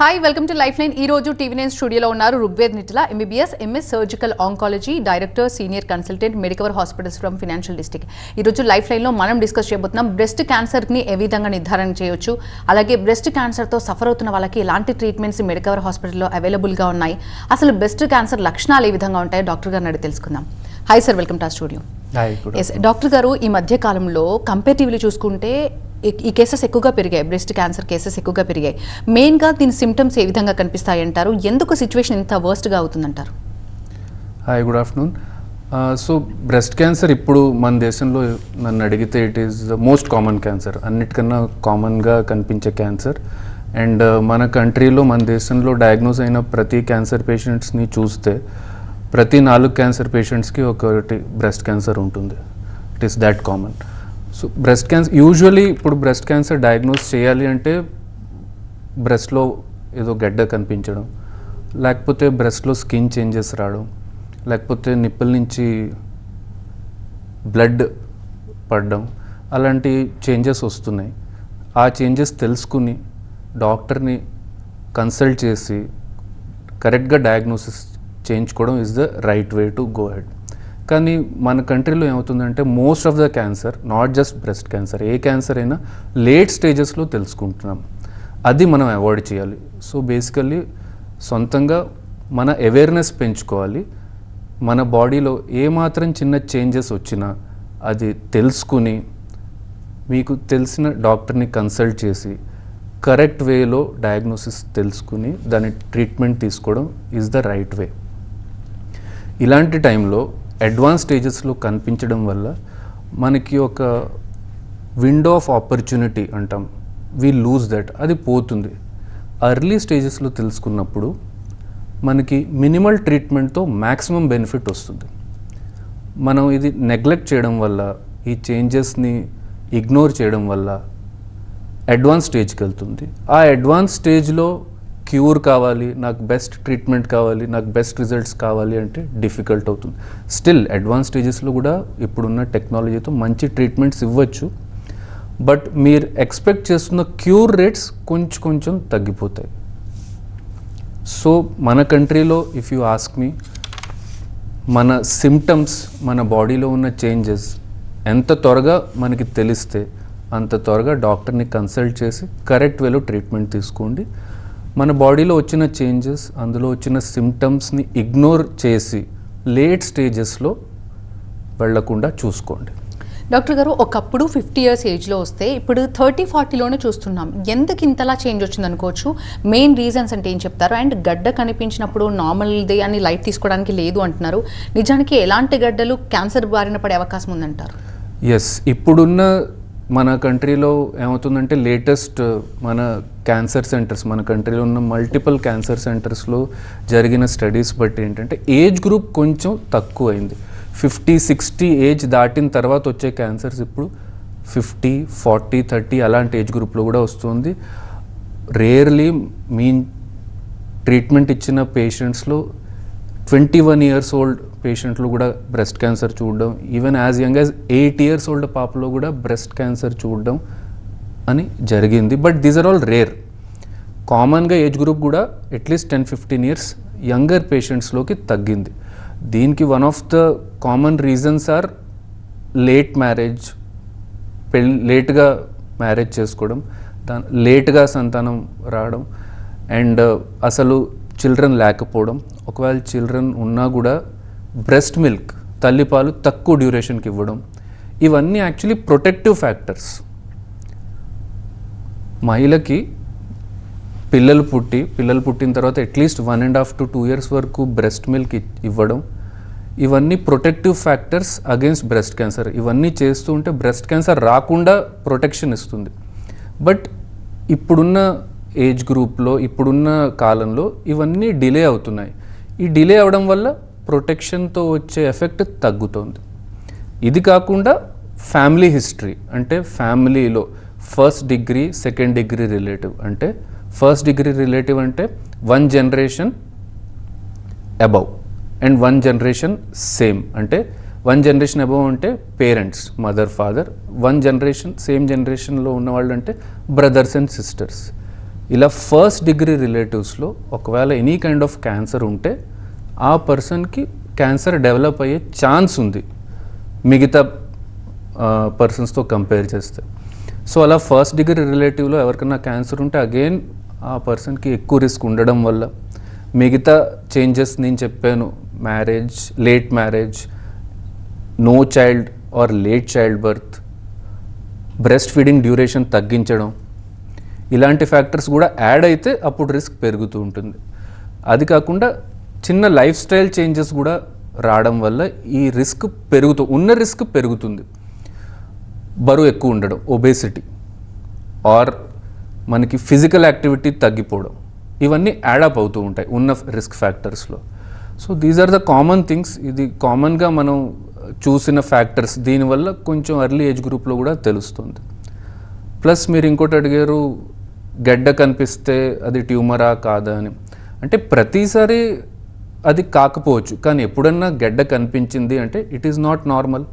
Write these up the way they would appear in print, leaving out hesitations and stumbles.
Hi welcome to lifeline. ఈ రోజు TV nine స్టూడియోలో ఉన్నారు Rugved Nitla, MBBS, MS surgical oncology, director, senior consultant, Medicover hospitals from financial district. ఈ రోజు లైఫ్ లైన్లో మనం డిస్కస్ చేయబోతున్నాం బ్రెస్ట్ క్యాన్సర్ని ఏ విధంగా నిర్ధారణ చేయొచ్చు, అలాగే బ్రెస్ట్ క్యాన్సర్తో సఫర్ అవుతున్న వాళ్ళకి ఎలాంటి ట్రీట్మెంట్స్ మెడికవర్ హాస్పిటల్లో అవైలబుల్గా ఉన్నాయి, అసలు బ్రెస్ట్ క్యాన్సర్ లక్షణాలు ఏ విధంగా ఉంటాయో డాక్టర్ గారిని అడిగి తెలుసుకుందాం. హాయ్ సార్, వెల్కమ్ టు ఆ స్టూడియో. డాక్టర్ గారు, ఈ మధ్య కాలంలో కంపేటివ్లీ చూసుకుంటే ఈ కేసెస్ ఎక్కువగా పెరిగాయి, బ్రెస్ట్ క్యాన్సర్ కేసెస్ ఎక్కువగా పెరిగాయి. మెయిన్గా దీని సిమ్టమ్స్ ఏ విధంగా కనిపిస్తాయి అంటారు? ఎందుకు సిచ్యువేషన్ ఇంత వర్స్ట్గా అవుతుందంటారు? Hi, good afternoon. So breast cancer ఇప్పుడు మన దేశంలో నన్ను అడిగితే it is the most common cancer, అన్నిటికన్నా కామన్గా కనిపించే క్యాన్సర్. అండ్ మన కంట్రీలో, మన దేశంలో డయాగ్నోస్ అయిన ప్రతి క్యాన్సర్ పేషెంట్స్ని చూస్తే ప్రతి 4 క్యాన్సర్ పేషెంట్స్కి ఒకటి బ్రెస్ట్ క్యాన్సర్ ఉంటుంది. It is that common. So breast cancer usually ఇప్పుడు బ్రెస్ట్ క్యాన్సర్ డయాగ్నోస్ చేయాలి అంటే బ్రెస్ట్లో ఏదో గడ్డ కనిపించడం, లేకపోతే బ్రెస్ట్లో స్కిన్ చేంజెస్ రావడం, లేకపోతే నిప్పుల నుంచి బ్లడ్ పడడం, అలాంటి చేంజెస్ వస్తున్నాయి. ఆ చేంజెస్ తెలుసుకుని డాక్టర్ని కన్సల్ట్ చేసి కరెక్ట్గా డయాగ్నోసిస్ చేయించుకోవడం is the right way to go head. కానీ మన కంట్రీలో ఏమవుతుందంటే most of the cancer, not just breast cancer, A cancer అయినా లేట్ స్టేజెస్లో తెలుసుకుంటున్నాం. అది మనం అవాయిడ్ చేయాలి. సో బేసికల్లీ సొంతంగా మన అవేర్నెస్ పెంచుకోవాలి. మన బాడీలో ఏమాత్రం చిన్న చేంజెస్ వచ్చినా అది తెలుసుకుని మీకు తెలిసిన డాక్టర్ని కన్సల్ట్ చేసి కరెక్ట్ వేలో డయాగ్నోసిస్ తెలుసుకుని దాని ట్రీట్మెంట్ తీసుకోవడం ఈజ్ ద రైట్ వే. ఇలాంటి టైంలో అడ్వాన్స్ స్టేజెస్లో కనిపించడం వల్ల మనకి ఒక విండో ఆఫ్ ఆపర్చునిటీ అంటాం, వీ లూజ్ దట్, అది పోతుంది. అర్లీ స్టేజెస్లో తెలుసుకున్నప్పుడు మనకి మినిమల్ ట్రీట్మెంట్తో మ్యాక్సిమం బెనిఫిట్ వస్తుంది. మనం ఇది నెగ్లెక్ట్ చేయడం వల్ల, ఈ చేంజెస్ని ఇగ్నోర్ చేయడం వల్ల అడ్వాన్స్ స్టేజ్కి వెళ్తుంది. ఆ అడ్వాన్స్ స్టేజ్లో క్యూర్ కావాలి, నాకు బెస్ట్ ట్రీట్మెంట్ కావాలి, నాకు బెస్ట్ రిజల్ట్స్ కావాలి అంటే డిఫికల్ట్ అవుతుంది. స్టిల్ అడ్వాన్స్ స్టేజెస్లో కూడా ఇప్పుడున్న టెక్నాలజీతో మంచి ట్రీట్మెంట్స్ ఇవ్వచ్చు, బట్ మీరు ఎక్స్పెక్ట్ చేస్తున్న క్యూర్ రేట్స్ కొంచెం తగ్గిపోతాయి. సో మన కంట్రీలో ఇఫ్ యూ ఆస్క్ మీ, మన సిమ్టమ్స్, మన బాడీలో ఉన్న చేంజెస్ ఎంత త్వరగా మనకి తెలిస్తే అంత త్వరగా డాక్టర్ని కన్సల్ట్ చేసి కరెక్ట్ వేలో ట్రీట్మెంట్ తీసుకోండి. మన బాడీలో వచ్చిన చేంజెస్, అందులో వచ్చిన సిమ్టమ్స్ని ఇగ్నోర్ చేసి లేట్ స్టేజెస్లో వెళ్లకుండా చూసుకోండి. డాక్టర్ గారు, ఒకప్పుడు 50 years ఏజ్లో వస్తే ఇప్పుడు 30-40లోనే చూస్తున్నాం. ఎందుకు ఇంతలా చేంజ్ వచ్చింది అనుకోవచ్చు? మెయిన్ రీజన్స్ అంటే ఏం చెప్తారు? అండ్ గడ్డ కనిపించినప్పుడు నార్మల్ది అని లైట్ తీసుకోవడానికి లేదు అంటున్నారు. నిజానికి ఎలాంటి గడ్డలు క్యాన్సర్ బారిన పడే అవకాశం ఉందంటారు? ఎస్, ఇప్పుడున్న మన కంట్రీలో ఏమవుతుందంటే లేటెస్ట్ మన క్యాన్సర్ సెంటర్స్, మన కంట్రీలో ఉన్న మల్టిపుల్ క్యాన్సర్ సెంటర్స్లో జరిగిన స్టడీస్ బట్టి ఏంటంటే ఏజ్ గ్రూప్ కొంచెం తక్కువ అయింది. 50-60 ఏజ్ దాటిన తర్వాత వచ్చే క్యాన్సర్స్ ఇప్పుడు 50, 40, 30 అలాంటి ఏజ్ గ్రూప్లో కూడా వస్తుంది. రేర్లీ మీన్ ట్రీట్మెంట్ ఇచ్చిన పేషెంట్స్లో 21 years old పేషెంట్లు కూడా బ్రెస్ట్ క్యాన్సర్ చూడడం, even as young as 8 years old పాపలో కూడా బ్రెస్ట్ క్యాన్సర్ చూడడం అని జరిగింది. But these are all rare. కామన్గా ఏజ్ గ్రూప్ కూడా అట్లీస్ట్ 10-15 years యంగర్ పేషెంట్స్లోకి తగ్గింది. దీనికి one of the common reasons are late marriage, లేట్గా మ్యారేజ్ చేసుకోవడం, లేట్గా సంతానం రావడం, అండ్ అసలు చిల్డ్రన్ లేకపోవడం, ఒకవేళ చిల్డ్రన్ ఉన్నా కూడా బ్రెస్ట్ మిల్క్, తల్లిపాలు తక్కువ డ్యూరేషన్కి ఇవ్వడం, ఇవన్నీ యాక్చువల్లీ ప్రొటెక్టివ్ ఫ్యాక్టర్స్. మహిళకి పిల్లలు పుట్టిన తర్వాత అట్లీస్ట్ 1.5 to 2 years వరకు బ్రెస్ట్ మిల్క్ ఇవ్వడం, ఇవన్నీ protective factors against breast cancer. ఇవన్నీ చేస్తూ ఉంటే బ్రెస్ట్ క్యాన్సర్ రాకుండా ప్రొటెక్షన్ ఇస్తుంది. బట్ ఇప్పుడున్న ఏజ్ గ్రూప్లో, ఇప్పుడున్న కాలంలో ఇవన్నీ డిలే అవుతున్నాయి. ఈ డిలే అవడం వల్ల ప్రొటెక్షన్తో వచ్చే ఎఫెక్ట్ తగ్గుతుంది. ఇది కాకుండా ఫ్యామిలీ హిస్టరీ, అంటే ఫ్యామిలీలో 1st degree, 2nd degree relative, అంటే 1st degree రిలేటివ్ అంటే 1 generation above and 1 generation same, అంటే 1 generation అబవ్ అంటే parents, mother, father. 1 generation same జనరేషన్లో ఉన్నవాళ్ళు అంటే బ్రదర్స్ అండ్ సిస్టర్స్. ఇలా ఫస్ట్ డిగ్రీ రిలేటివ్స్లో ఒకవేళ ఎనీ కైండ్ ఆఫ్ క్యాన్సర్ ఉంటే ఆ పర్సన్కి క్యాన్సర్ డెవలప్ అయ్యే ఛాన్స్ ఉంది మిగతా పర్సన్స్తో కంపేర్ చేస్తే. సో అలా ఫస్ట్ డిగ్రీ రిలేటివ్లో ఎవరికైనా క్యాన్సర్ ఉంటే అగైన్ ఆ పర్సన్కి ఎక్కువ రిస్క్ ఉండడం వల్ల మిగతా చేంజెస్ నేను చెప్పాను, marriage, late marriage, no child or late child birth, breast feeding duration తగ్గించడం, ఇలాంటి ఫ్యాక్టర్స్ కూడా యాడ్ అయితే అప్పుడు రిస్క్ పెరుగుతూ ఉంటుంది. అది కాకుండా చిన్న లైఫ్ స్టైల్ చేంజెస్ కూడా రావడం వల్ల ఈ రిస్క్ ఉన్న రిస్క్ పెరుగుతుంది. బరువు ఎక్కువ ఉండడం, ఒబేసిటీ, ఆర్ మనకి ఫిజికల్ యాక్టివిటీ తగ్గిపోవడం, ఇవన్నీ యాడప్ అవుతూ ఉంటాయి ఉన్న రిస్క్ ఫ్యాక్టర్స్లో. So these are the common things. ఇది కామన్గా మనం చూసిన ఫ్యాక్టర్స్, దీనివల్ల కొంచెం ఎర్లీ ఏజ్ గ్రూప్లో కూడా తెలుస్తుంది. ప్లస్ మీరు ఇంకోటి అడిగారు, గడ్డ కనిపిస్తే అది ట్యూమరా కాదా అని. అంటే ప్రతిసారి అది కాకపోవచ్చు, కానీ ఎప్పుడన్నా గడ్డ కనిపించింది అంటే ఇట్ ఈస్ నాట్ నార్మల్.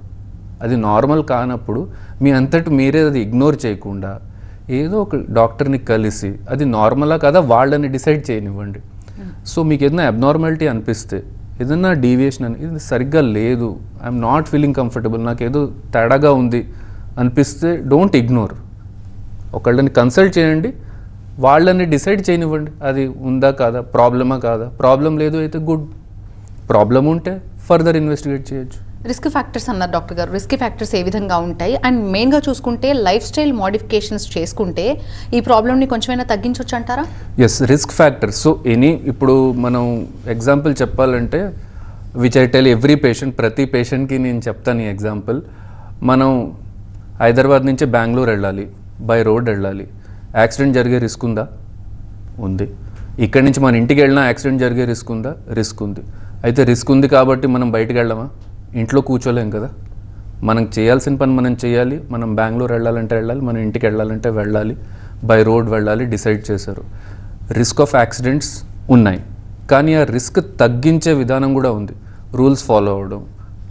అది నార్మల్ కానప్పుడు మీ అంతటి మీరే అది ఇగ్నోర్ చేయకుండా ఏదో ఒక డాక్టర్ని కలిసి అది నార్మలా కదా వాళ్ళని డిసైడ్ చేయనివ్వండి. సో మీకు ఏదైనా అబ్నార్మాలిటీ అనిపిస్తే, ఏదైనా డీవియేషన్ అని, ఇది సరిగ్గా లేదు, ఐఎమ్ నాట్ ఫీలింగ్ కంఫర్టబుల్, నాకు ఏదో తేడాగా ఉంది అనిపిస్తే డోంట్ ఇగ్నోర్. ఒకళ్ళని కన్సల్ట్ చేయండి, వాళ్ళని డిసైడ్ చేయనివ్వండి అది ఉందా కాదా, ప్రాబ్లమా కాదా. ప్రాబ్లం లేదు అయితే గుడ్, ప్రాబ్లం ఉంటే ఫర్దర్ ఇన్వెస్టిగేట్ చేయొచ్చు. రిస్క్ ఫ్యాక్టర్స్ అన్నారు డాక్టర్ గారు. రిస్క్ ఫ్యాక్టర్స్ ఏ విధంగా ఉంటాయి? అండ్ మెయిన్గా చూసుకుంటే లైఫ్ స్టైల్ మోడిఫికేషన్స్ చేసుకుంటే ఈ ప్రాబ్లమ్ని కొంచెమైనా తగ్గించవచ్చు అంటారా? Yes, risk factors. సో ఇప్పుడు మనం ఎగ్జాంపుల్ చెప్పాలంటే which I tell every patient, ప్రతి పేషెంట్కి నేను చెప్తాను ఈ ఎగ్జాంపుల్. మనం హైదరాబాద్ నుంచి బెంగళూరు వెళ్ళాలి, బై రోడ్ వెళ్ళాలి, యాక్సిడెంట్ జరిగే రిస్క్ ఉందా? ఉంది. ఇక్కడి నుంచి మన ఇంటికి వెళ్ళినా యాక్సిడెంట్ జరిగే రిస్క్ ఉందా? రిస్క్ ఉంది. అయితే రిస్క్ ఉంది కాబట్టి మనం బయటికి వెళ్ళామా? ఇంట్లో కూర్చోలేం కదా. మనం చేయాల్సిన పని మనం చేయాలి. మనం బెంగళూరు వెళ్ళాలంటే వెళ్ళాలి, మనం ఇంటికి వెళ్ళాలంటే వెళ్ళాలి, బై రోడ్ వెళ్ళాలి, డిసైడ్ చేశారు. రిస్క్ ఆఫ్ యాక్సిడెంట్స్ ఉన్నాయి, కానీ ఆ రిస్క్ తగ్గించే విధానం కూడా ఉంది. రూల్స్ ఫాలో అవ్వడం,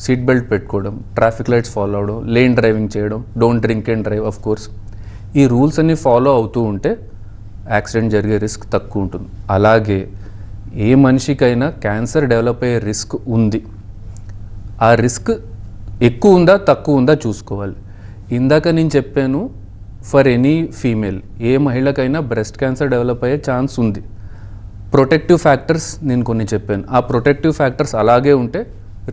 సీట్ బెల్ట్ పెట్టుకోవడం, ట్రాఫిక్ లైట్స్ ఫాలో అవ్వడం, లేన్ డ్రైవింగ్ చేయడం, don't drink and drive. Of course ఈ రూల్స్ అన్నీ ఫాలో అవుతూ ఉంటే యాక్సిడెంట్ జరిగే రిస్క్ తక్కువ ఉంటుంది. అలాగే ఏ మనిషికైనా క్యాన్సర్ డెవలప్ అయ్యే రిస్క్ ఉంది. ఆ రిస్క్ ఎక్కువ ఉందా తక్కువ ఉందా చూసుకోవాలి. ఇందాక నేను చెప్పాను, ఫర్ ఎనీ ఫీమేల్, ఏ మహిళకైనా బ్రెస్ట్ క్యాన్సర్ డెవలప్ అయ్యే ఛాన్స్ ఉంది. ప్రొటెక్టివ్ ఫ్యాక్టర్స్ నేను కొన్ని చెప్పాను. ఆ ప్రొటెక్టివ్ ఫ్యాక్టర్స్ అలాగే ఉంటే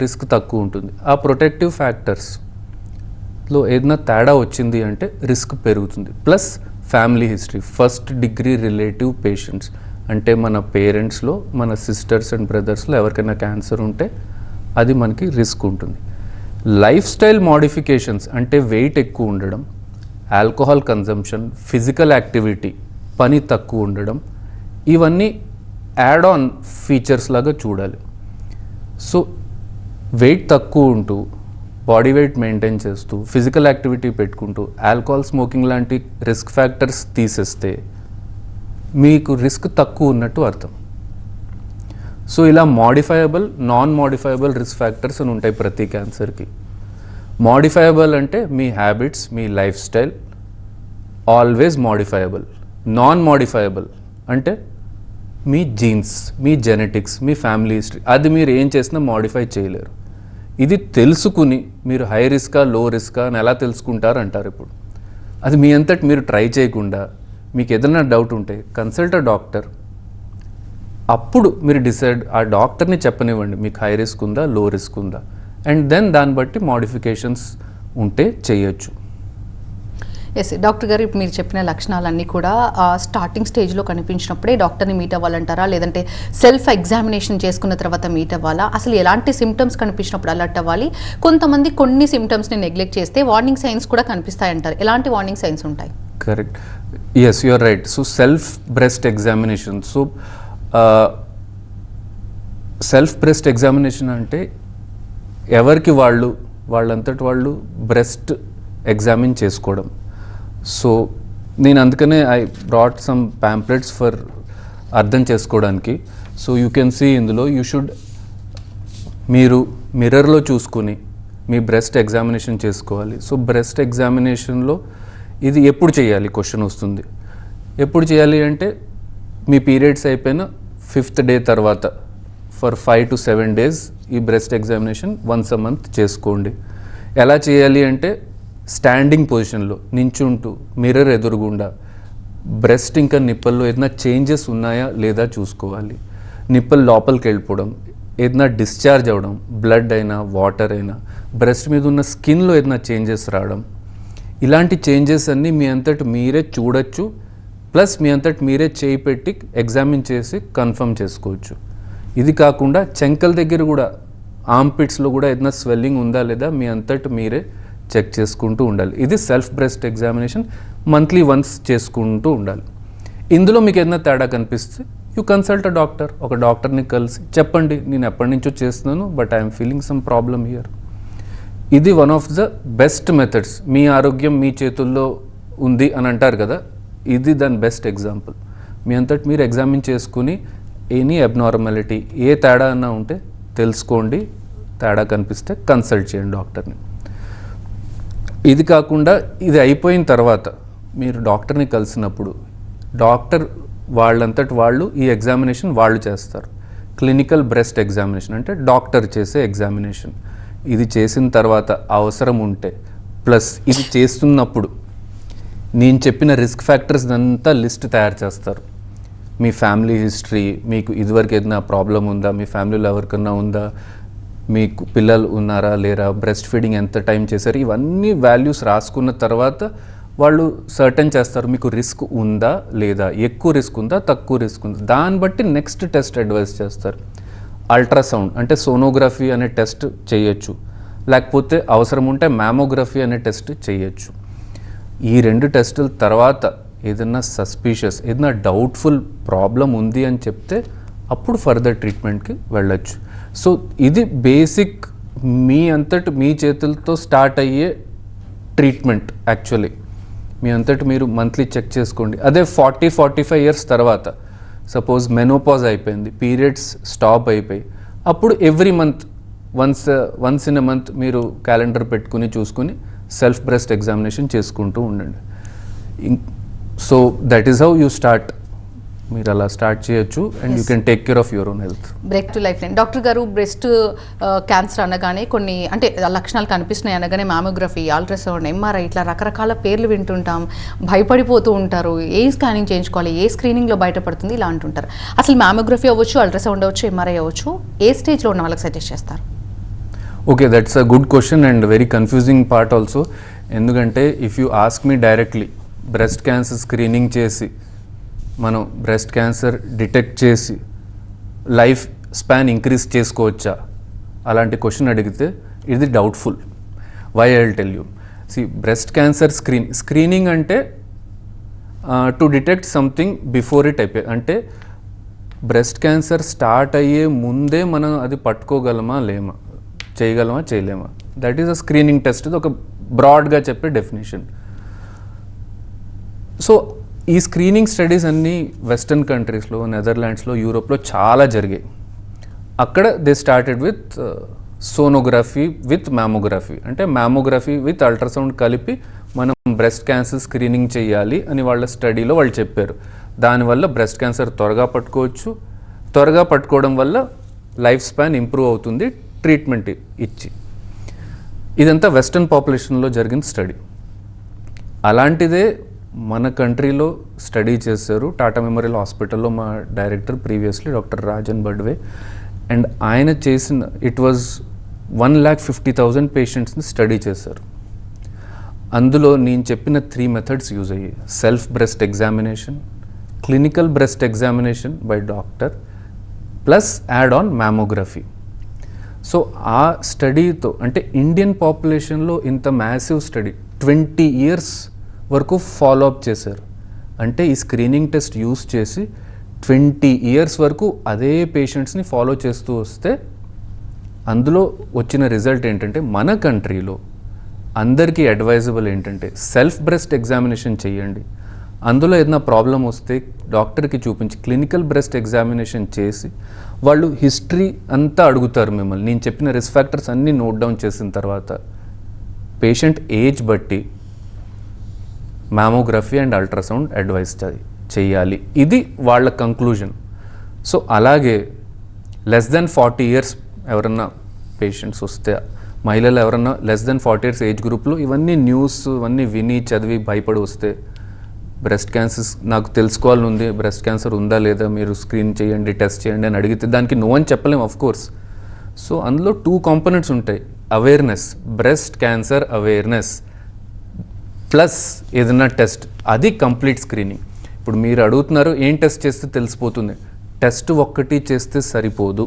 రిస్క్ తక్కువ ఉంటుంది. ఆ ప్రొటెక్టివ్ ఫ్యాక్టర్స్లో ఏదైనా తేడా వచ్చింది అంటే రిస్క్ పెరుగుతుంది. Plus family history, first degree relative patients అంటే మన పేరెంట్స్లో, మన సిస్టర్స్ అండ్ బ్రదర్స్లో ఎవరికైనా క్యాన్సర్ ఉంటే అది మనకి రిస్క్ ఉంటుంది. లైఫ్ స్టైల్ మోడిఫికేషన్స్ అంటే వెయిట్ ఎక్కువ ఉండడం, ఆల్కహాల్ కన్జంప్షన్, ఫిజికల్ యాక్టివిటీ, పని తక్కువ ఉండడం, ఇవన్నీ యాడ్ ఆన్ ఫీచర్స్ లాగా చూడాలి. సో వెయిట్ తక్కువ ఉంటూ, బాడీ వెయిట్ మెయింటైన్ చేస్తూ, ఫిజికల్ యాక్టివిటీ పెట్టుకుంటూ, ఆల్కహాల్ స్మోకింగ్ లాంటి రిస్క్ ఫ్యాక్టర్స్ తీసేస్తే మీకు రిస్క్ తక్కువ ఉన్నట్టు అర్థం. సో ఇలా మోడిఫైయబుల్, నాన్ మోడిఫైయబుల్ రిస్క్ ఫ్యాక్టర్స్ అని ఉంటాయి ప్రతి క్యాన్సర్కి. మోడిఫైయబుల్ అంటే మీ హ్యాబిట్స్, మీ లైఫ్ స్టైల్ ఆల్వేస్ మోడిఫైయబుల్. నాన్ మోడిఫైయబుల్ అంటే మీ జీన్స్, మీ జెనెటిక్స్, మీ ఫ్యామిలీ హిస్టరీ, అది మీరు ఏం చేసినా మోడిఫై చేయలేరు. ఇది తెలుసుకుని మీరు హై రిస్కా లో రిస్కా అని ఎలా తెలుసుకుంటారు అంటారు. ఇప్పుడు అది మీ అంతటి మీరు ట్రై చేయకుండా మీకు ఏదైనా డౌట్ ఉంటే కన్సల్ట్ అ డాక్టర్. అప్పుడు మీరు డిసైడ్, ఆ డాక్టర్ని చెప్పనివ్వండి మీకు హై రిస్క్ ఉందా, లో రిస్క్ ఉందా, అండ్ దెన్ దాన్ని బట్టి మోడిఫికేషన్స్ ఉంటే చేయొచ్చు. ఎస్ డాక్టర్ గారు, ఇప్పుడు మీరు చెప్పిన లక్షణాలన్నీ కూడా స్టార్టింగ్ స్టేజ్లో కనిపించినప్పుడే డాక్టర్ని మీట్ అవ్వాలంటారా, లేదంటే సెల్ఫ్ ఎగ్జామినేషన్ చేసుకున్న తర్వాత మీట్ అవ్వాలా? అసలు ఎలాంటి సిమ్టమ్స్ కనిపించినప్పుడు అలర్ట్ అవ్వాలి? కొంతమంది కొన్ని సిమ్టమ్స్ని నెగ్లెక్ట్ చేస్తే వార్నింగ్ సైన్స్ కూడా కనిపిస్తాయంటారు. ఎలాంటి వార్నింగ్ సైన్స్ ఉంటాయి? Correct, yes you are right. So self breast examination, so self breast examination అంటే ఎవరికి వాళ్ళంతటి వాళ్ళు బ్రెస్ట్ ఎగ్జామిన్ చేసుకోవడం. సో నేను అందుకనే I brought some pamphlets for అర్థం చేసుకోవడానికి. సో యూ కెన్ సీ ఇందులో మీరు మిర్రర్లో చూసుకుని మీ బ్రెస్ట్ ఎగ్జామినేషన్ చేసుకోవాలి. సో బ్రెస్ట్ ఎగ్జామినేషన్లో ఇది ఎప్పుడు చేయాలి క్వశ్చన్ వస్తుంది. ఎప్పుడు చేయాలి అంటే మీ పీరియడ్స్ అయిపోయిన 5th డే తర్వాత ఫర్ 5 to 7 days ఈ breast examination once a month చేసుకోండి. ఎలా చేయాలి అంటే స్టాండింగ్ పొజిషన్లో నించుంటూ మిర్రర్ ఎదురుగుండా బ్రెస్ట్ ఇంకా నిప్పల్లో ఏదైనా చేంజెస్ ఉన్నాయా లేదా చూసుకోవాలి. నిప్పల్ లోపలికి వెళ్ళిపోవడం, ఏదైనా డిశ్చార్జ్ అవ్వడం, బ్లడ్ అయినా వాటర్ అయినా, బ్రెస్ట్ మీద ఉన్న స్కిన్లో ఏదైనా చేంజెస్ రావడం, ఇలాంటి చేంజెస్ అన్నీ మీ అంతటి మీరే చూడొచ్చు. ప్లస్ మీ అంతటి మీరే చేయి పెట్టి ఎగ్జామిన్ చేసి కన్ఫర్మ్ చేసుకోవచ్చు. ఇది కాకుండా చెంకల దగ్గర కూడా ఆర్మ్పిట్స్లో కూడా ఏదైనా స్వెల్లింగ్ ఉందా లేదా మీ అంతటి మీరే చెక్ చేసుకుంటూ ఉండాలి. ఇది self breast examination monthly once చేసుకుంటూ ఉండాలి. ఇందులో మీకు ఏదైనా తేడా కనిపిస్తే యూ కన్సల్ట్ అ డాక్టర్. ఒక డాక్టర్ని కలిసి చెప్పండి, నేను ఎప్పటి నుంచో చేస్తున్నాను but I'm feeling some problem here. ఇది one of the best methods. మీ ఆరోగ్యం మీ చేతుల్లో ఉంది అని అంటారు కదా, ఇది దాని బెస్ట్ ఎగ్జాంపుల్. మీ అంతటి మీరు ఎగ్జామిన్ చేసుకుని ఎనీ అబ్నార్మాలిటీ ఏ తేడా అన్నా ఉంటే తెలుసుకోండి. తేడా కనిపిస్తే కన్సల్ట్ చేయండి డాక్టర్ని. ఇది కాకుండా ఇది అయిపోయిన తర్వాత మీరు డాక్టర్ని కలిసినప్పుడు డాక్టర్ వాళ్ళంతటి వాళ్ళు ఈ ఎగ్జామినేషన్ వాళ్ళు చేస్తారు. క్లినికల్ బ్రెస్ట్ ఎగ్జామినేషన్ అంటే డాక్టర్ చేసే ఎగ్జామినేషన్. ఇది చేసిన తర్వాత అవసరం ఉంటే ప్లస్ ఇది చేస్తున్నప్పుడు నేను చెప్పిన రిస్క్ ఫ్యాక్టర్స్ అంతా లిస్ట్ తయారు చేస్తారు. మీ ఫ్యామిలీ హిస్టరీ, మీకు ఇదివరకు ఏదైనా ప్రాబ్లం ఉందా, మీ ఫ్యామిలీలో ఎవరికన్నా ఉందా, మీకు పిల్లలు ఉన్నారా లేరా, బ్రెస్ట్ ఫీడింగ్ ఎంత టైం చేశారు, ఇవన్నీ వాల్యూస్ రాసుకున్న తర్వాత వాళ్ళు సర్టన్ చేస్తారు మీకు రిస్క్ ఉందా లేదా, ఎక్కువ రిస్క్ ఉందా తక్కువ రిస్క్ ఉందా. దాన్ని బట్టి నెక్స్ట్ టెస్ట్ అడ్వైస్ చేస్తారు. అల్ట్రాసౌండ్ అంటే సోనోగ్రఫీ అనే టెస్ట్ చేయొచ్చు, లేకపోతే అవసరం ఉంటే మ్యామోగ్రఫీ అనే టెస్ట్ చేయొచ్చు. ఈ 2 టెస్టుల తర్వాత ఏదైనా సస్పీషియస్, ఏదైనా డౌట్ఫుల్ ప్రాబ్లం ఉంది అని చెప్తే అప్పుడు ఫర్దర్ ట్రీట్మెంట్కి వెళ్ళొచ్చు. సో ఇది బేసిక్ మీ అంతటి మీ చేతులతో స్టార్ట్ అయ్యే ట్రీట్మెంట్. యాక్చువల్లీ మీ అంతటి మీరు మంత్లీ చెక్ చేసుకోండి. అదే 40-45 years తర్వాత సపోజ్ మెనోపాజ్ అయిపోయింది, పీరియడ్స్ స్టాప్ అయిపోయి, అప్పుడు every month once in a month మీరు క్యాలెండర్ పెట్టుకుని చూసుకుని సెల్ఫ్ బ్రెస్ట్ ఎగ్జామినేషన్ చేసుకుంటూ ఉండండి. So that is how you start. మీరు అలా స్టార్ట్ చేయొచ్చు and you can take care of your own health. Break to life line. Doctor గారు, breast cancer అనగానే కొన్ని అంటే లక్షణాలు కనిపిస్తున్నాయి అనగానే మ్యామోగ్రఫీ, అల్ట్రాసౌండ్, ఎంఆర్ఐ ఇట్లా రకరకాల పేర్లు వింటుంటాం, భయపడిపోతూ ఉంటారు. ఏ స్కానింగ్ చేయించుకోవాలి, ఏ స్క్రీనింగ్లో బయటపడుతుంది ఇలా అంటుంటారు. అసలు మ్యామోగ్రఫీ అవ్వచ్చు, అల్ట్రాసౌండ్ అవ్వచ్చు, ఎంఆర్ఐ అవ్వచ్చు, ఏ స్టేజ్లో ఉన్న వాళ్ళకి సజెస్ట్ చేస్తారు? Okay, that's a good question and very confusing part also. ఎందుకంటే if you ask me directly breast cancer screening చేసి మనం బ్రెస్ట్ క్యాన్సర్ డిటెక్ట్ చేసి లైఫ్ స్పాన్ ఇంక్రీజ్ చేసుకోవచ్చా అలాంటి క్వశ్చన్ అడిగితే ఇది doubtful. Why I will tell you. See, breast cancer screening అంటే to detect something before it అయిపోయి, అంటే బ్రెస్ట్ క్యాన్సర్ స్టార్ట్ అయ్యే ముందే మనం అది పట్టుకోగలమా లేమా, చేయగలమా చేయలేమా, that is a screening test. ఇది ఒక బ్రాడ్గా చెప్పే డెఫినేషన్. సో ఈ స్క్రీనింగ్ స్టడీస్ అన్నీ వెస్టర్న్ కంట్రీస్లో, నెదర్లాండ్స్లో, యూరోప్లో చాలా జరిగాయి. అక్కడ they started with sonography with mammography, అంటే మ్యామోగ్రఫీ విత్ అల్ట్రాసౌండ్ కలిపి మనం బ్రెస్ట్ క్యాన్సర్ స్క్రీనింగ్ చేయాలి అని వాళ్ళ స్టడీలో వాళ్ళు చెప్పారు. దానివల్ల బ్రెస్ట్ క్యాన్సర్ త్వరగా పట్టుకోవచ్చు, త్వరగా పట్టుకోవడం వల్ల లైఫ్ స్పాన్ ఇంప్రూవ్ అవుతుంది ట్రీట్మెంట్ ఇచ్చి. ఇదంతా వెస్టర్న్ పాపులేషన్లో జరిగిన స్టడీ. అలాంటిదే మన కంట్రీలో స్టడీ చేశారు టాటా మెమోరియల్ హాస్పిటల్లో మా director previously doctor Rajan Badwe. And ఆయన చేసిన ఇట్ వాజ్ 1,50,000 పేషెంట్స్ని స్టడీ చేశారు. అందులో నేను చెప్పిన 3 మెథడ్స్ యూజ్ అయ్యాయి. Self breast examination, clinical breast examination by doctor, plus add on mammography. So ఆ స్టడీతో అంటే ఇండియన్ పాపులేషన్లో ఇంత మ్యాసివ్ స్టడీ 20 years వరకు ఫాలోఅప్ చేశారు. అంటే ఈ స్క్రీనింగ్ టెస్ట్ యూస్ చేసి 20 years వరకు అదే పేషెంట్స్ని ఫాలో చేస్తూ వస్తే అందులో వచ్చిన రిజల్ట్ ఏంటంటే మన కంట్రీలో అందరికీ అడ్వైజబుల్ ఏంటంటే సెల్ఫ్ బ్రెస్ట్ ఎగ్జామినేషన్ చేయండి. అందులో ఏదైనా ప్రాబ్లం వస్తే డాక్టర్కి చూపించి క్లినికల్ బ్రెస్ట్ ఎగ్జామినేషన్ చేసి వాళ్ళు హిస్టరీ అంతా అడుగుతారు మిమ్మల్ని. నేను చెప్పిన రిస్క్ ఫ్యాక్టర్స్ అన్నీ నోట్ డౌన్ చేసిన తర్వాత పేషెంట్ ఏజ్ బట్టి మ్యామోగ్రఫీ అండ్ అల్ట్రాసౌండ్ అడ్వైస్ చెయ్యాలి. ఇది వాళ్ళ కంక్లూజన్. సో అలాగే లెస్ దెన్ 40 ఇయర్స్ ఎవరన్నా పేషెంట్స్ వస్తే, మహిళలు ఎవరన్నా లెస్ దెన్ 40 ఇయర్స్ ఏజ్ గ్రూప్లో ఇవన్నీ న్యూస్ ఇవన్నీ విని చదివి భయపడి వస్తే బ్రెస్ట్ క్యాన్సర్ నాకు తెలుసుకోవాలని ఉంది, బ్రెస్ట్ క్యాన్సర్ ఉందా లేదా, మీరు స్క్రీన్ చేయండి, టెస్ట్ చేయండి అని అడిగితే దానికి నో అని చెప్పలేము ఆఫ్ కోర్స్. సో అందులో 2 కాంపోనెంట్స్ ఉంటాయి. Awareness, breast cancer awareness plus ఏదైనా టెస్ట్, అది కంప్లీట్ స్క్రీనింగ్. ఇప్పుడు మీరు అడుగుతున్నారు ఏం టెస్ట్ చేస్తే తెలిసిపోతుంది. టెస్ట్ ఒక్కటి చేస్తే సరిపోదు,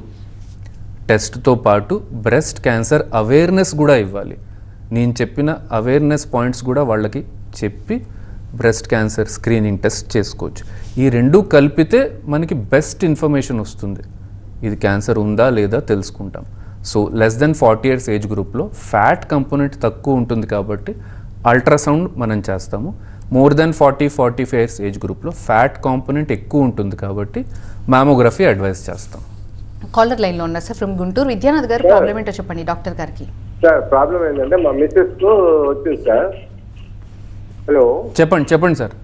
టెస్ట్తో పాటు బ్రెస్ట్ క్యాన్సర్ అవేర్నెస్ కూడా ఇవ్వాలి. నేను చెప్పిన అవేర్నెస్ పాయింట్స్ కూడా వాళ్ళకి చెప్పి బ్రెస్ట్ క్యాన్సర్ స్క్రీనింగ్ టెస్ట్ చేసుకోవచ్చు. ఈ 2 కలిపితే మనకి బెస్ట్ ఇన్ఫర్మేషన్ వస్తుంది, ఇది క్యాన్సర్ ఉందా లేదా తెలుసుకుంటాం. So less than 40 years age గ్రూప్లో ఫ్యాట్ కంపోనెంట్ తక్కువ ఉంటుంది కాబట్టి అల్ట్రాసౌండ్ మనం చేస్తాము. మోర్ దెన్ 40-45 ఇయర్స్ ఏజ్ గ్రూప్లో ఫ్యాట్ కాంపోనెంట్ ఎక్కువ ఉంటుంది కాబట్టి మ్యామోగ్రఫీ అడ్వైస్ చేస్తాం. కాలర్ లైన్లో ఉన్నారు సార్ ఫ్రమ్ గుంటూరు. విద్యానాథ్ గారు ప్రాబ్లం ఏంటో చెప్పండి డాక్టర్ గారికి. సార్ ప్రాబ్లం ఏంటంటే మా మిస్సెస్ కు వచ్చింది సార్. హలో, చెప్పండి సార్.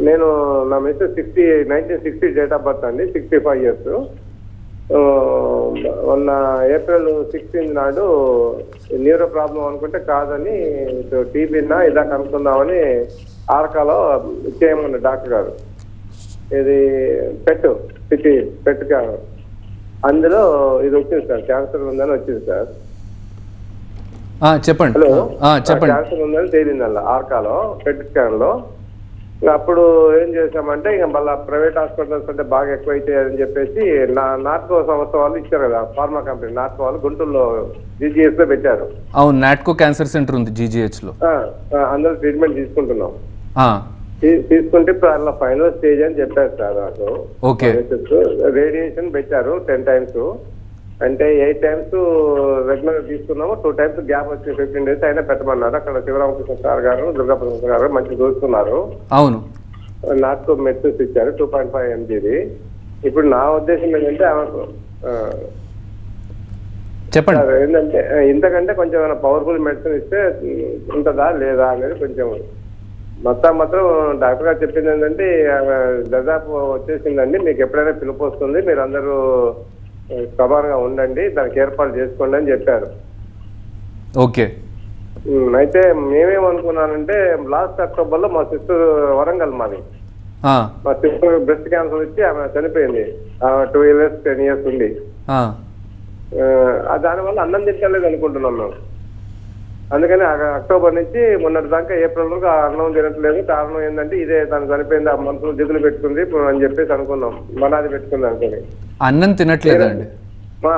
నేను నా మిస్సెస్ 1960 డేట్ ఆఫ్ బర్త్ అండి, 65 ఇయర్స్. మొన్న ఏప్రిల్ 16 నాడు న్యూరో ప్రాబ్లం అనుకుంటే కాదని టీబీనా ఇలా కనుక్కుందామని ఆర్కాలో చేయమన్న డాక్టర్ గారు. ఇది పెట్ అందులో ఇది వచ్చింది సార్, క్యాన్సర్ ఉందని వచ్చింది సార్. చెప్పండి. హలో, చెప్పండి. క్యాన్సర్ ఉందని తేలింది అలా ఆర్కాలో పెట్ స్కాన్ లో. అప్పుడు ఏం చేసామంటే ఇక మళ్ళీ ప్రైవేట్ హాస్పిటల్స్ అంటే బాగా ఎక్కువ అవుతాయని చెప్పేసి నాట్కో సంస్థ వాళ్ళు ఇచ్చారు కదా, ఫార్మా కంపెనీ నాట్కో వాళ్ళు గుంటూరులో జీజీహెచ్ లో పెట్టారు. అవును, నాట్కో క్యాన్సర్ సెంటర్ ఉంది జీజీహెచ్ లో. అందరూ ట్రీట్మెంట్ తీసుకుంటున్నాం. తీసుకుంటే ఇప్పుడు అలా ఫైనల్ స్టేజ్ అని చెప్పారు సార్ నాకు. ఓకే. రేడియేషన్ పెట్టారు 10 times, అంటే 8 times రెగ్యులర్ గా తీసుకున్నాము, 2 times గ్యాప్ వచ్చి 15 days అయినా పెట్టమన్నారు. అక్కడ శివరామకృష్ణ సార్ గారు, దుర్గాప్రసాద్ గారు మంచి చూస్తున్నారు. అవును, నాట్కో మెడిసిన్స్ ఇచ్చారు 2.5 mg. ఇప్పుడు నా ఉద్దేశం ఏంటంటే చెప్పండి. ఏంటంటే ఇంతకంటే కొంచెం ఏమైనా పవర్ఫుల్ మెడిసిన్ ఇస్తే ఉంటుందా లేదా అనేది కొంచెం మాత్రం డాక్టర్ గారు చెప్పింది ఏంటంటే దాదాపు వచ్చేసిందండి, మీకు ఎప్పుడైనా పిలుపు వస్తుంది, మీరు అందరూ సమానంగా ఉండండి, దానికి ఏర్పాటు చేసుకోండి అని చెప్పారు. ఓకే. అయితే మేమేమనుకున్నానంటే లాస్ట్ అక్టోబర్ లో మా సిస్టర్ వరంగల్ మాది, మా సిస్టర్ బ్రెస్ట్ క్యాన్సర్ వచ్చి ఆమె చనిపోయింది. 2 years 10 years ఉంది. దానివల్ల అన్నం తింటలేదు అనుకుంటున్నాం మేము. అందుకని అక్టోబర్ నుంచి మొన్నటి దాకా ఏప్రిల్ వరకు అన్నం తినట్లేదు. కారణం ఏంటంటే ఇదే తను చనిపోయింది, ఆ మనసులో దిగులు పెట్టుకుంది అని చెప్పేసి అనుకున్నాం, మనాది పెట్టుకుంది అనుకుని. అన్నం తినట్లేదండి?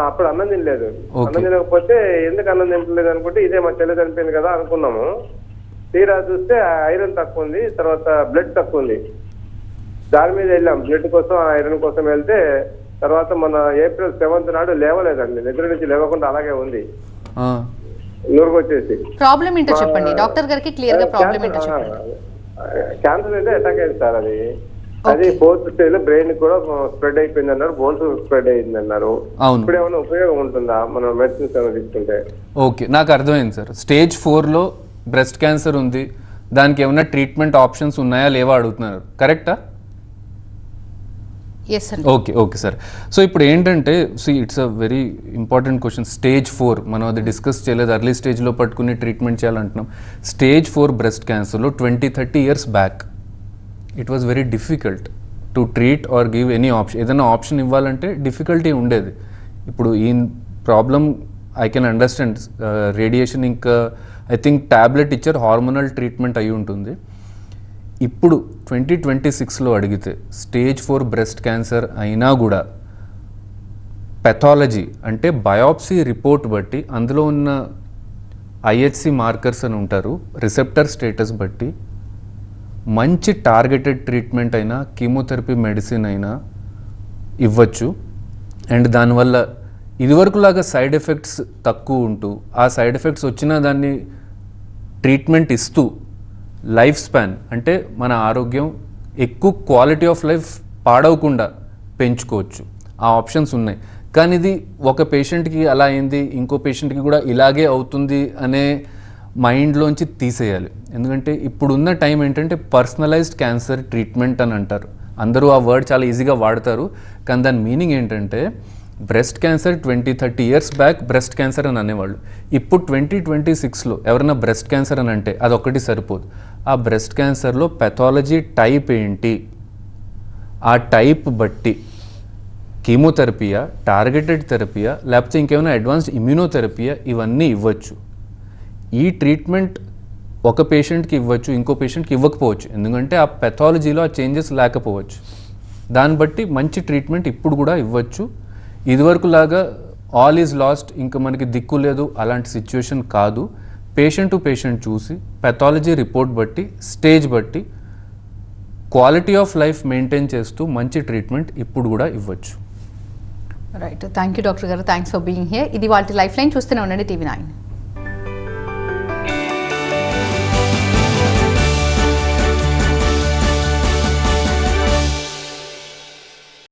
అప్పుడు అన్నం తినలేదు. అన్నం తినకపోతే ఎందుకు అన్నం తినట్లేదు అనుకుంటే ఇదే మా చెల్లె చనిపోయింది కదా అనుకున్నాము. తీరా చూస్తే ఐరన్ తక్కువ ఉంది, తర్వాత బ్లడ్ తక్కువ ఉంది. దాని మీద వెళ్ళాం బ్లడ్ కోసం, ఐరన్ కోసం వెళ్తే తర్వాత మన ఏప్రిల్ 7th నాడు లేవలేదండి, నిద్ర నుంచి లేవకుండా అలాగే ఉంది, నూరుకు వచ్చేసి. ప్రాబ్లం ఏంటో చెప్పండి డాక్టర్ గారికి క్లియర్ గా. ప్రాబ్లం ఏంటో చెప్పండి. క్యాన్సర్ అయితే అటాక్ అయింది సార్. అది 4th stage బ్రెయిన్ కూడా స్ప్రెడ్ అయిపోయింది అన్నారు, బోన్స్ స్ప్రెడ్ అయింది అన్నారు. ఇప్పుడు ఏమైనా ఉపయోగం ఉంటుందా మనం మెడిసిన్స్ ఏమైనా తీసుకుంటే? ఓకే, నాకు అర్థమైంది సార్. స్టేజ్ 4లో బ్రెస్ట్ క్యాన్సర్ ఉంది, దానికి ఏమైనా ట్రీట్మెంట్ ఆప్షన్స్ ఉన్నాయా లేవా అడుగుతున్నారు, కరెక్టా? Okay sir. సో ఇప్పుడు ఏంటంటే it's a very important question. Stage 4 మనం అది డిస్కస్ చేయలేదు, ఎర్లీ స్టేజ్లో పట్టుకుని ట్రీట్మెంట్ చేయాలంటున్నాం. స్టేజ్ 4 బ్రెస్ట్ క్యాన్సర్లో 20-30 years back it was very difficult to treat or give any option. ఏదైనా ఆప్షన్ ఇవ్వాలంటే డిఫికల్టీ ఉండేది. ఇప్పుడు ఈ problem I can understand. Radiation ఇంకా ఐ థింక్ ట్యాబ్లెట్ ఇచ్చారు, హార్మోనల్ ట్రీట్మెంట్ అయి ఉంటుంది. ఇప్పుడు 2026లో అడిగితే స్టేజ్ 4 బ్రెస్ట్ క్యాన్సర్ అయినా కూడా పెథాలజీ అంటే బయాప్సీ రిపోర్ట్ బట్టి అందులో ఉన్న ఐహెచ్సి మార్కర్స్ అని ఉంటారు, రిసెప్టర్ స్టేటస్ బట్టి మంచి టార్గెటెడ్ ట్రీట్మెంట్ అయినా కీమోథెరపీ మెడిసిన్ అయినా ఇవ్వచ్చు. అండ్ దానివల్ల ఇదివరకులాగా సైడ్ ఎఫెక్ట్స్ తక్కువ ఉంటూ ఆ సైడ్ ఎఫెక్ట్స్ వచ్చినా దాన్ని ట్రీట్మెంట్ ఇస్తూ లైఫ్ స్పాన్ అంటే మన ఆరోగ్యం ఎక్కువ క్వాలిటీ ఆఫ్ లైఫ్ పాడవకుండా పెంచుకోవచ్చు. ఆ ఆప్షన్స్ ఉన్నాయి. కానీ ఇది ఒక పేషెంట్కి అలా అయింది, ఇంకో పేషెంట్కి కూడా ఇలాగే అవుతుంది అనే మైండ్లోంచి తీసేయాలి. ఎందుకంటే ఇప్పుడున్న టైం ఏంటంటే పర్సనలైజ్డ్ క్యాన్సర్ ట్రీట్మెంట్ అని అంటారు. అందరూ ఆ వర్డ్ చాలా ఈజీగా వాడతారు, కానీ దాని మీనింగ్ ఏంటంటే breast cancer 20-30 years back breast cancer అని అనేవాళ్ళు. ఇప్పుడు 2026లో ఎవరైనా బ్రెస్ట్ క్యాన్సర్ అని అంటే అదొక్కటి సరిపోదు. ఆ బ్రెస్ట్ క్యాన్సర్లో పెథాలజీ టైప్ ఏంటి, ఆ టైప్ బట్టి కీమోథెరపీయా, టార్గెటెడ్ థెరపీయా, లేకపోతే ఇంకేమైనా అడ్వాన్స్డ్ ఇమ్యూనోథెరపీయా, ఇవన్నీ ఇవ్వచ్చు. ఈ ట్రీట్మెంట్ ఒక పేషెంట్కి ఇవ్వచ్చు, ఇంకో పేషెంట్కి ఇవ్వకపోవచ్చు, ఎందుకంటే ఆ పెథాలజీలో ఆ చేంజెస్ లేకపోవచ్చు. దాన్ని బట్టి మంచి ట్రీట్మెంట్ ఇప్పుడు కూడా ఇవ్వచ్చు. ఇదివరకు లాగా ఆల్ ఈజ్ లాస్ట్, ఇంకా మనకి దిక్కు లేదు అలాంటి సిచ్యువేషన్ కాదు. పేషెంట్ టు పేషెంట్ చూసి పెథాలజీ రిపోర్ట్ బట్టి, స్టేజ్ బట్టి క్వాలిటీ ఆఫ్ లైఫ్ మెయింటైన్ చేస్తూ మంచి ట్రీట్మెంట్ ఇప్పుడు కూడా ఇవ్వచ్చు. రైట్, థ్యాంక్ యూ డాక్టర్ గారు, థ్యాంక్స్ ఫర్ బీయింగ్ హియర్. ఇది వాళ్ళ లైఫ్ లైన్, చూస్తూనే ఉండండి TV9.